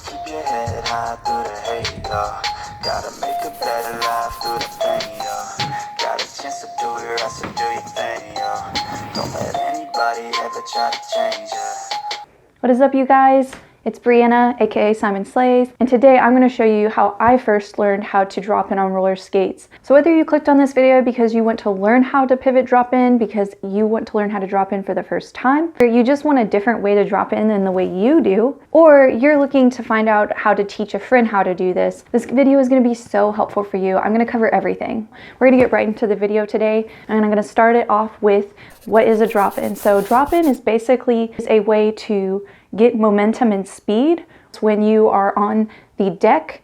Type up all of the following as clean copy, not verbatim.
Keep your head high through the hate, gotta make a better life through the pain, got a chance to do your ass and do your thing, don't let anybody ever try to change ya. What is up, you guys? It's Brianna, aka Simon Slays, and today I'm going to show you how I first learned how to drop in on roller skates. So whether you clicked on this video because you want to learn how to pivot drop in, because you want to learn how to drop in for the first time, or you just want a different way to drop in than the way you do, or you're looking to find out how to teach a friend how to do this video is going to be so helpful for you. I'm going to cover everything. We're going to get right into the video today, and I'm going to start it off with what is a drop in. So drop in is basically a way to get momentum and speed. It's when you are on the deck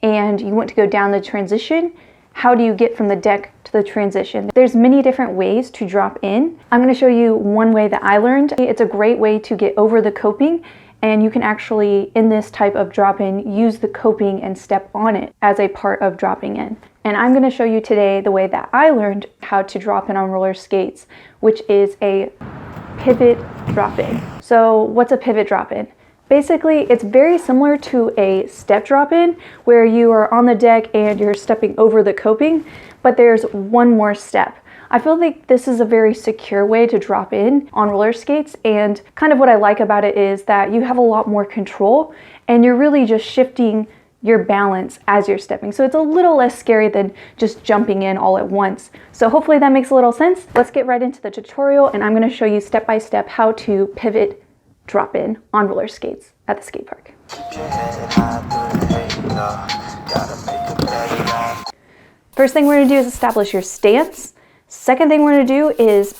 and you want to go down the transition. How do you get from the deck to the transition? There's many different ways to drop in. I'm going to show you one way that I learned. It's a great way to get over the coping, and you can actually, in this type of drop in, use the coping and step on it as a part of dropping in. And I'm going to show you today the way that I learned how to drop in on roller skates, which is a pivot drop in. So what's a pivot drop in? Basically, it's very similar to a step drop in where you are on the deck and you're stepping over the coping, but there's one more step. I feel like this is a very secure way to drop in on roller skates, and kind of what I like about it is that you have a lot more control and you're really just shifting your balance as you're stepping. So it's a little less scary than just jumping in all at once. So hopefully that makes a little sense. Let's get right into the tutorial, and I'm going to show you step by step how to pivot drop in on roller skates at the skate park. First thing we're going to do is establish your stance. Second thing we're going to do is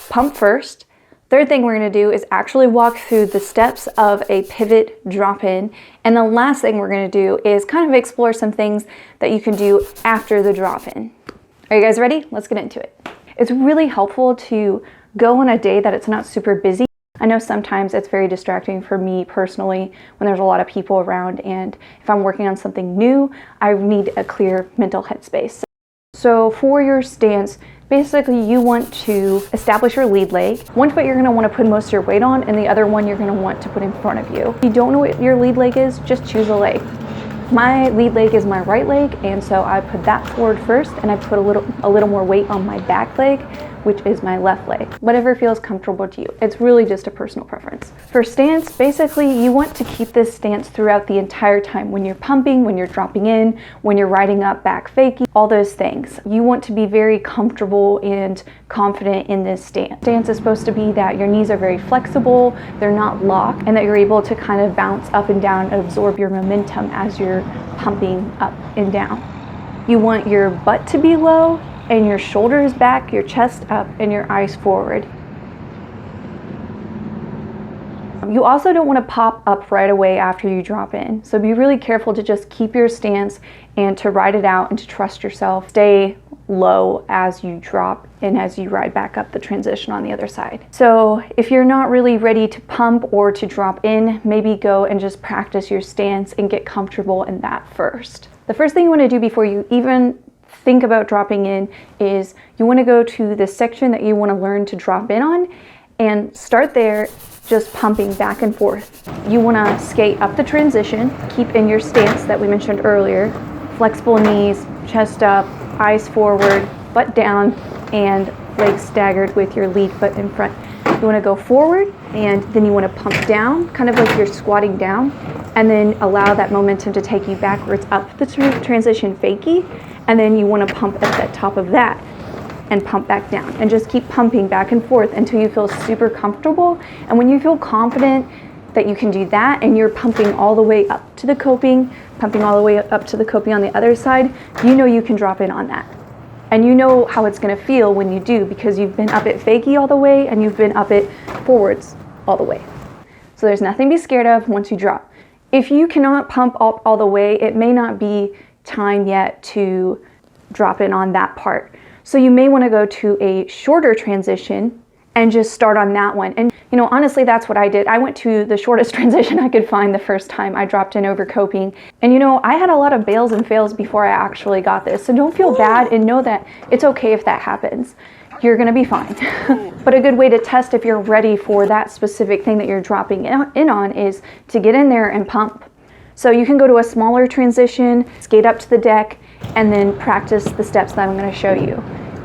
pump first. Third thing we're going to do is actually walk through the steps of a pivot drop in. And the last thing we're going to do is kind of explore some things that you can do after the drop in. Are you guys ready? Let's get into it. It's really helpful to go on a day that it's not super busy. I know sometimes it's very distracting for me personally when there's a lot of people around, and if I'm working on something new, I need a clear mental headspace. So for your stance, basically you want to establish your lead leg. One foot you're going to want to put most of your weight on, and the other one you're going to want to put in front of you. If you don't know what your lead leg is, just choose a leg. My lead leg is my right leg, and so I put that forward first, and I put a little more weight on my back leg, which is my left leg. Whatever feels comfortable to you. It's really just a personal preference. For stance, basically you want to keep this stance throughout the entire time. When you're pumping, when you're dropping in, when you're riding up back fakie, all those things. You want to be very comfortable and confident in this stance. Stance is supposed to be that your knees are very flexible, they're not locked, and that you're able to kind of bounce up and down and absorb your momentum as you're pumping up and down. You want your butt to be low, and your shoulders back, your chest up, and your eyes forward. You also don't want to pop up right away after you drop in. So be really careful to just keep your stance and to ride it out and to trust yourself. Stay low as you drop and as you ride back up the transition on the other side. So if you're not really ready to pump or to drop in, maybe go and just practice your stance and get comfortable in that first. The first thing you want to do before you even think about dropping in is you want to go to the section that you want to learn to drop in on and start there, just pumping back and forth. You want to skate up the transition, keep in your stance that we mentioned earlier, flexible knees, chest up, eyes forward, butt down, and legs staggered with your lead foot in front. You want to go forward, and then you want to pump down, kind of like you're squatting down, and then allow that momentum to take you backwards up the transition fakie. And then you want to pump at the top of that and pump back down, and just keep pumping back and forth until you feel super comfortable. And when you feel confident that you can do that and you're pumping all the way up to the coping, pumping all the way up to the coping on the other side, you know you can drop in on that. And you know how it's going to feel when you do, because you've been up it fakie all the way and you've been up it forwards all the way. So there's nothing to be scared of once you drop. If you cannot pump up all the way, it may not be time yet to drop in on that part. So you may want to go to a shorter transition and just start on that one. And you know, honestly, that's what I did. I went to the shortest transition I could find the first time I dropped in over coping. And you know, I had a lot of bails and fails before I actually got this. So don't feel bad, and know that it's okay if that happens. You're gonna be fine. But a good way to test if you're ready for that specific thing that you're dropping in on is to get in there and pump. So you can go to a smaller transition, skate up to the deck, and then practice the steps that I'm going to show you.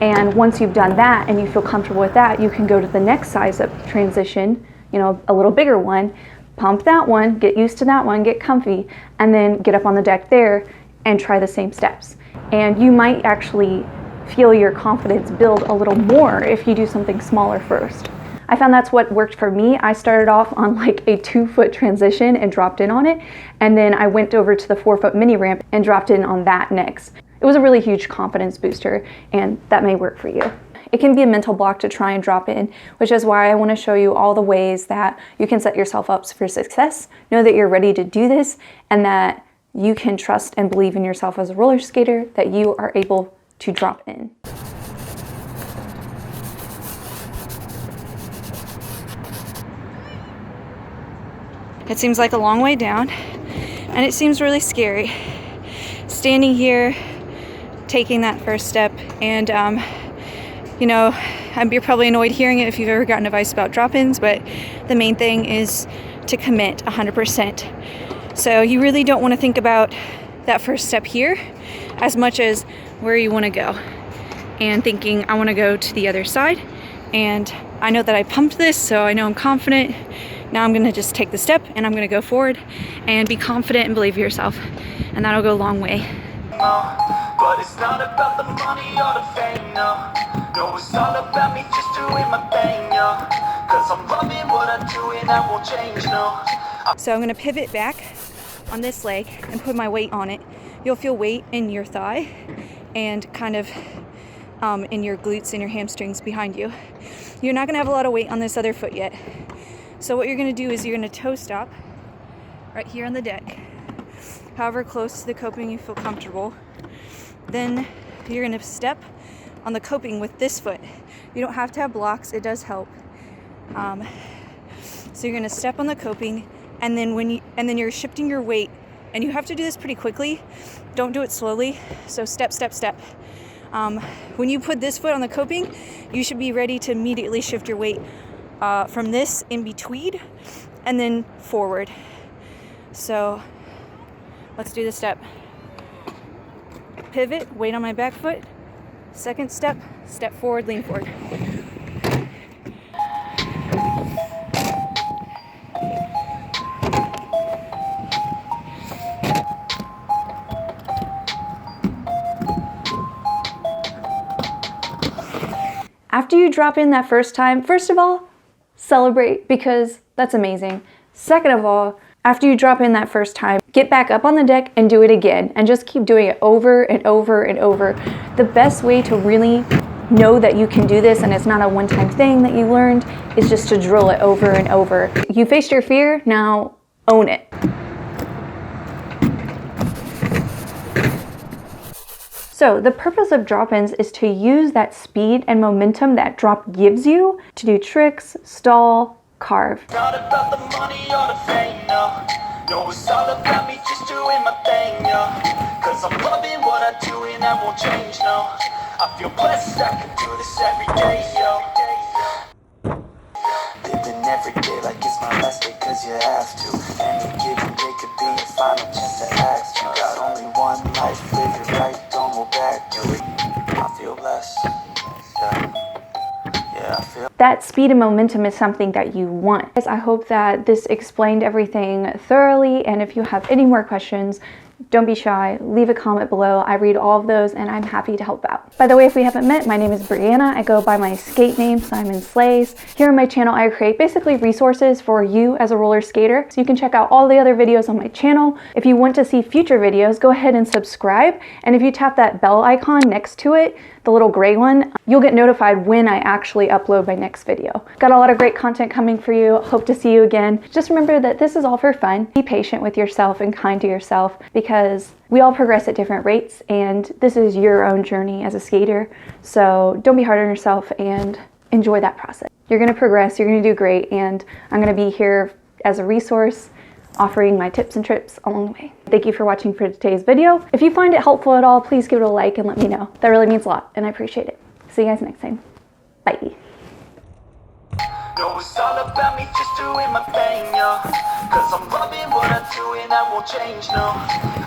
And once you've done that and you feel comfortable with that, you can go to the next size up transition, you know, a little bigger one, pump that one, get used to that one, get comfy, and then get up on the deck there and try the same steps. And you might actually feel your confidence build a little more if you do something smaller first. I found that's what worked for me. I started off on like a 2-foot transition and dropped in on it, and then I went over to the 4-foot mini ramp and dropped in on that next. It was a really huge confidence booster, and that may work for you. It can be a mental block to try and drop in, which is why I want to show you all the ways that you can set yourself up for success, know that you're ready to do this, and that you can trust and believe in yourself as a roller skater, that you are able to drop in. It seems like a long way down, and it seems really scary. Standing here, taking that first step, and you know, you're probably annoyed hearing it if you've ever gotten advice about drop-ins, but the main thing is to commit 100%. So you really don't want to think about that first step here as much as where you want to go, and thinking, I want to go to the other side, and I know that I pumped this, so I know I'm confident. Now I'm gonna just take the step and I'm gonna go forward and be confident and believe in yourself, and that'll go a long way. But it's not about the money or the fame, no. No, it's all about me just doing my thing, yo. Cause I'm loving what I do and I won't change, no. So I'm gonna pivot back on this leg and put my weight on it. You'll feel weight in your thigh and kind of in your glutes and your hamstrings behind you. You're not gonna have a lot of weight on this other foot yet. So what you're going to do is you're going to toe stop right here on the deck, however close to the coping you feel comfortable. Then you're going to step on the coping with this foot. You don't have to have blocks, it does help. So you're going to step on the coping, and then you're shifting your weight, and you have to do this pretty quickly. Don't do it slowly. So step, step, step. When you put this foot on the coping, you should be ready to immediately shift your weight from this in between and then forward. So let's do the step. Pivot, weight on my back foot. Second step, step forward, lean forward. After you drop in that first time, first of all, celebrate, because that's amazing. Second of all, after you drop in that first time, get back up on the deck and do it again, and just keep doing it over and over and over. The best way to really know that you can do this and it's not a one-time thing that you learned is just to drill it over and over. You faced your fear, now own it. So the purpose of drop-ins is to use that speed and momentum that drop gives you to do tricks, stall, carve. Not about the money or the fame, no. No, it's all about me just doing my thing, yo. Cause I'm loving what I do and I won't change, no. I feel blessed I can do this every day, yo. Living every day like it's my last day, cause you have to. Any given day could be your final chance to act. You got only one life, live it right, don't go back, do it. I feel blessed, yeah, I feel. That speed and momentum is something that you want. I hope that this explained everything thoroughly, and if you have any more questions, don't be shy, leave a comment below. I read all of those and I'm happy to help out. By the way, if we haven't met, my name is Brianna. I go by my skate name, Insoles. Here on my channel, I create basically resources for you as a roller skater. So you can check out all the other videos on my channel. If you want to see future videos, go ahead and subscribe. And if you tap that bell icon next to it, the little gray one, you'll get notified when I actually upload my next video. Got a lot of great content coming for you. Hope to see you again. Just remember that this is all for fun. Be patient with yourself and kind to yourself, because we all progress at different rates and this is your own journey as a skater. So don't be hard on yourself and enjoy that process. You're gonna progress, you're gonna do great, and I'm gonna be here as a resource, offering my tips and trips along the way. Thank you for watching for today's video. If you find it helpful at all, please give it a like and let me know. That really means a lot and I appreciate it. See you guys next time. Bye. No, it's all about me just doing my thing, yo. Cause I'm loving what I do and I won't change, no.